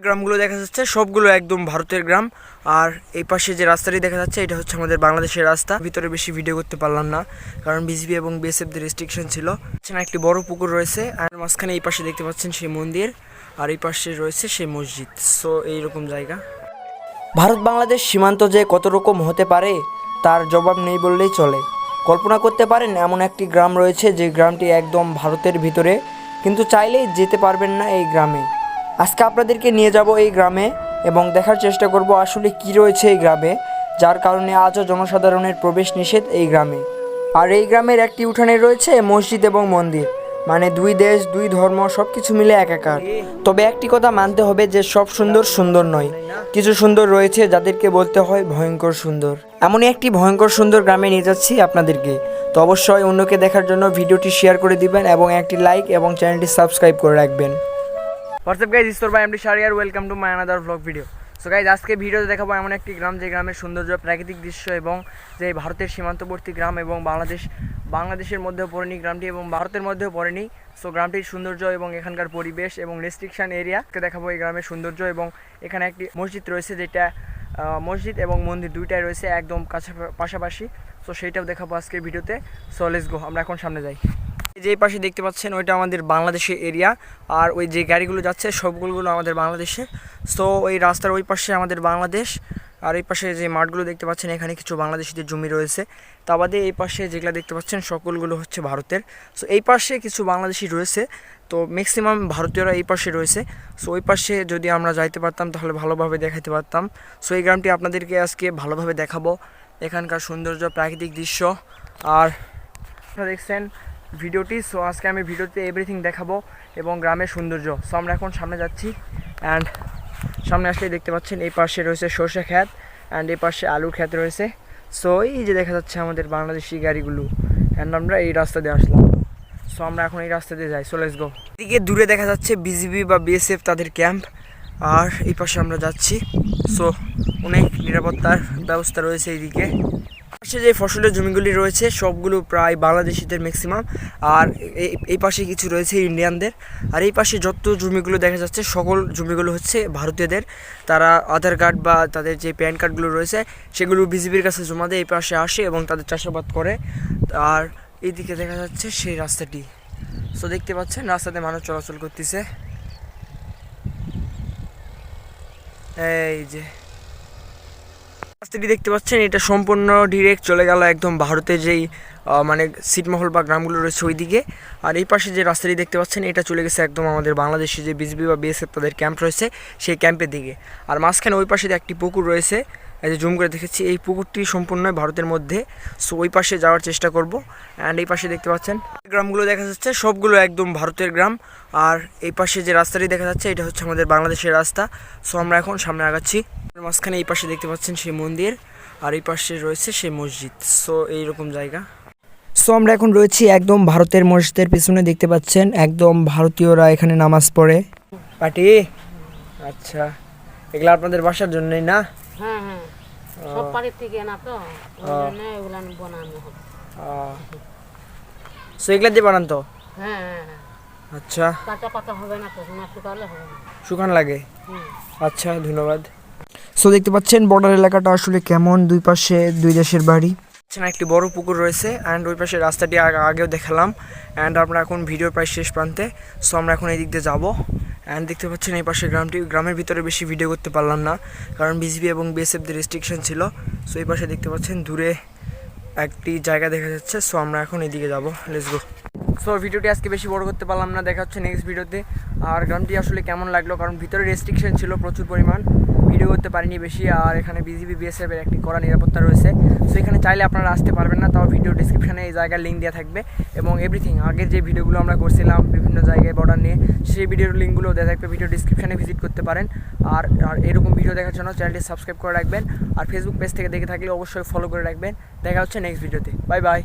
গ্রামগুলো দেখা যাচ্ছে সবগুলো একদম ভারতের গ্রাম। আর এই পাশে যে রাস্তাটি দেখা যাচ্ছে এটা হচ্ছে আমাদের বাংলাদেশের রাস্তা। ভিতরে বেশি ভিডিও করতে পারলাম না কারণ বিজিবি এবং বিএসএফদের রেস্ট্রিকশন ছিল। একটি বড় পুকুর রয়েছে আর মাঝখানে এই পাশে দেখতে পাচ্ছেন সেই মন্দির, আর এই পাশে রয়েছে সেই মসজিদ। সো এইরকম জায়গা। ভারত বাংলাদেশ সীমান্ত যে কত রকম হতে পারে তার জবাব নেই বললেই চলে। কল্পনা করতে পারেন এমন একটি গ্রাম রয়েছে যে গ্রামটি একদম ভারতের ভিতরে, কিন্তু চাইলেই যেতে পারবেন না এই গ্রামে। আজকে আপনাদেরকে নিয়ে যাব এই গ্রামে এবং দেখার চেষ্টা করব আসলে কি রয়েছে এই গ্রামে, যার কারণে আজও জনসাধারণের প্রবেশ নিষেধ এই গ্রামে। আর এই গ্রামের একটি উঠানে রয়েছে মসজিদ এবং মন্দির, মানে দুই দেশ দুই ধর্ম সব কিছু মিলে একাকার। তবে একটি কথা মানতে হবে যে সব সুন্দর সুন্দর নয়, কিছু সুন্দর রয়েছে যাদেরকে বলতে হয় ভয়ঙ্কর সুন্দর। এমনই একটি ভয়ঙ্কর সুন্দর গ্রামে নিয়ে যাচ্ছি আপনাদেরকে। তো অবশ্যই অন্যকে দেখার জন্য ভিডিওটি শেয়ার করে দিবেন এবং একটি লাইক এবং চ্যানেলটি সাবস্ক্রাইব করে রাখবেন। হোয়াটসঅ্যাপ গাইজ, ইস্তর ভাই MD Shahriar, welcome to my another blog video. So guys, আজকে ভিডিওতে দেখাবো এমন একটি গ্রাম যে গ্রামের সৌন্দর্য, প্রাকৃতিক দৃশ্য এবং যে ভারতের সীমান্তবর্তী গ্রাম এবং বাংলাদেশের মধ্যেও পড়েনি গ্রামটি এবং ভারতের মধ্যেও পড়েনি। সো গ্রামটির সৌন্দর্য এবং এখানকার পরিবেশ এবং রেস্ট্রিকশন এরিয়াকে দেখাবো এই গ্রামের সৌন্দর্য। এবং এখানে একটি মসজিদ রয়েছে, যেটা মসজিদ এবং মন্দির দুইটাই রয়েছে একদম পাশাপাশি। সো সেইটাও দেখাবো আজকের ভিডিওতে। সো লেটস গো, আমরা এখন সামনে যাই। যেই পাশে দেখতে পাচ্ছেন ওইটা আমাদের বাংলাদেশের এরিয়া, আর ওই যে গাড়িগুলো যাচ্ছে সবগুলো আমাদের বাংলাদেশে। সো ওই রাস্তার ওই পাশে আমাদের বাংলাদেশ, আর এই পাশে যে মাঠগুলো দেখতে পাচ্ছেন এখানে কিছু বাংলাদেশিদের জমি রয়েছে। তা বাদে এই পাশে যেগুলো দেখতে পাচ্ছেন সকলগুলো হচ্ছে ভারতের। সো এই পাশে কিছু বাংলাদেশি রয়েছে, তো ম্যাক্সিমাম ভারতীয়রা এই পাশে রয়েছে। সো ওই পাশে যদি আমরা যাইতে পারতাম তাহলে ভালোভাবে দেখাতে পারতাম। সো এই গ্রামটি আপনাদেরকে আজকে ভালোভাবে দেখাবো, এখানকার সৌন্দর্য, প্রাকৃতিক দৃশ্য। আর আপনারা দেখছেন ভিডিওটি। সো আজকে আমি ভিডিওতে এভরিথিং দেখাবো এবং গ্রামের সৌন্দর্য। সো আমরা এখন সামনে যাচ্ছি, অ্যান্ড সামনে আসলেই দেখতে পাচ্ছেন এই পাশে রয়েছে সর্ষে ক্ষেত অ্যান্ড এই পাশে আলুর ক্ষেত রয়েছে। সো এই যে দেখা যাচ্ছে আমাদের বাংলাদেশি গাড়িগুলো, অ্যান্ড আমরা এই রাস্তা দিয়ে আসলাম। সো আমরা এখন এই রাস্তা দিয়ে যাই। So let's go. এদিকে দূরে দেখা যাচ্ছে বিজিবি বা বিএসএফ তাদের ক্যাম্প, আর এই পাশে আমরা যাচ্ছি। সো অনেক নিরাপত্তার ব্যবস্থা রয়েছে এইদিকে। পাশে যে ফসলের জমিগুলি রয়েছে সবগুলো প্রায় বাংলাদেশিদের ম্যাক্সিমাম, আর এই পাশে কিছু রয়েছে ইন্ডিয়ানদের। আর এই পাশে যত জমিগুলো দেখা যাচ্ছে সকল জমিগুলো হচ্ছে ভারতীয়দের। তারা আধার কার্ড বা তাদের যে প্যান কার্ডগুলো রয়েছে সেগুলো বিজিবির কাছে জমা দিয়ে এই পাশে আসে এবং তাদের চাষাবাদ করে। আর এইদিকে দেখা যাচ্ছে সেই রাস্তাটি। সো দেখতে পাচ্ছেন রাস্তাতে মানুষ চলাচল করতেছে। এই যে রাস্তাটি দেখতে পাচ্ছেন এটা সম্পূর্ণ ডিরেক্ট চলে গেল একদম ভারতের যেই মানে ছিটমহল বা গ্রামগুলো রয়েছে ওই দিকে। আর এই পাশে যে রাস্তাটি দেখতে পাচ্ছেন এটা চলে গেছে একদম আমাদের বাংলাদেশে যে বিজিবি বা বিএসএফ তাদের ক্যাম্প রয়েছে সেই ক্যাম্পের দিকে। আর মাঝখানে ওই পাশে একটি পুকুর রয়েছে, এই যে জুম করে দেখেছি, এই পুকুরটি সম্পূর্ণ ভারতের মধ্যে। সো ওই পাশে যাওয়ার চেষ্টা করব। অ্যান্ড এই পাশে দেখতে পাচ্ছেন গ্রামগুলো দেখা যাচ্ছে সবগুলো একদম ভারতের গ্রাম। আর এই পাশে যে রাস্তাটি দেখা যাচ্ছে এটা হচ্ছে আমাদের বাংলাদেশের রাস্তা। সো আমরা এখন সামনে আগাচ্ছি। মাঝখানে এই পাশে দেখতে পাচ্ছেন সেই মন্দির, আর এই পাশে রয়েছে সেই মসজিদ। সো এইরকম জায়গা। সো আমরা এখন রয়েছি একদম ভারতের মসজিদের পিছনে, দেখতে পাচ্ছেন একদম ভারতীয়রা এখানে নামাজ পড়ে। পাটি আচ্ছা, এগুলা আপনাদের বাসার জন্যই না? হ্যাঁ হ্যাঁ, সব বাড়ির থেকে না, তো ওই জন্য এগুলা বানানো হবে। সো এগুলা দিয়ে বানান তো? হ্যাঁ হ্যাঁ। আচ্ছা, কাঁচা পাতা হবে না তো, না শুকালে হবে না। শুকান লাগে? আচ্ছা, ধন্যবাদ। সো দেখতে পাচ্ছেন বর্ডার এলাকাটা আসলে কেমন, দুই পাশে দুই দেশের বাড়ি। একটি বড় পুকুর রয়েছে অ্যান্ড ওই পাশে রাস্তাটি আগেও দেখালাম। অ্যান্ড আমরা এখন ভিডিওর প্রায় শেষ প্রান্তে। সো আমরা এখন এই দিক দিয়ে যাবো। অ্যান্ড দেখতে পাচ্ছেন এই পাশে গ্রামের ভিতরে বেশি ভিডিও করতে পারলাম না কারণ বিজিবি এবং বিএসএফদের রেস্ট্রিকশন ছিল। সো এই পাশে দেখতে পাচ্ছেন দূরে একটি জায়গা দেখা যাচ্ছে। সো আমরা এখন এইদিকে যাবো। Let's go. সো ভিডিওটি আজকে বেশি বড় করতে পারলাম না, দেখা হচ্ছে নেক্সট ভিডিওতে। আর গ্রামটি আসলে কেমন লাগলো, কারণ ভিতরে রেস্ট্রিকশন ছিল প্রচুর পরিমাণ, ভিডিও করতে পারিনি বেশি। আর এখানে বিজিবি বিএসএফের একটি কড়া নিরাপত্তা রয়েছে। সো এখানে চাইলে আপনারা আসতে পারবেন না, তাও ভিডিও ডিসক্রিপশানে এই জায়গার লিঙ্ক দেওয়া থাকবে এবং এভরিথিং আগের যে ভিডিওগুলো আমরা করছিলাম বিভিন্ন জায়গায় বর্ডার নিয়ে সেই ভিডিওর লিঙ্কগুলো দেওয়া থাকবে, ভিডিও ডিসক্রিপশানে ভিজিট করতে পারেন। আর এরকম ভিডিও দেখার জন্য চ্যানেলটি সাবস্ক্রাইব করে রাখবেন, আর ফেসবুক পেজ থেকে দেখে থাকলে অবশ্যই ফলো করে রাখবেন। দেখা হচ্ছে নেক্সট ভিডিওতে। Bye bye.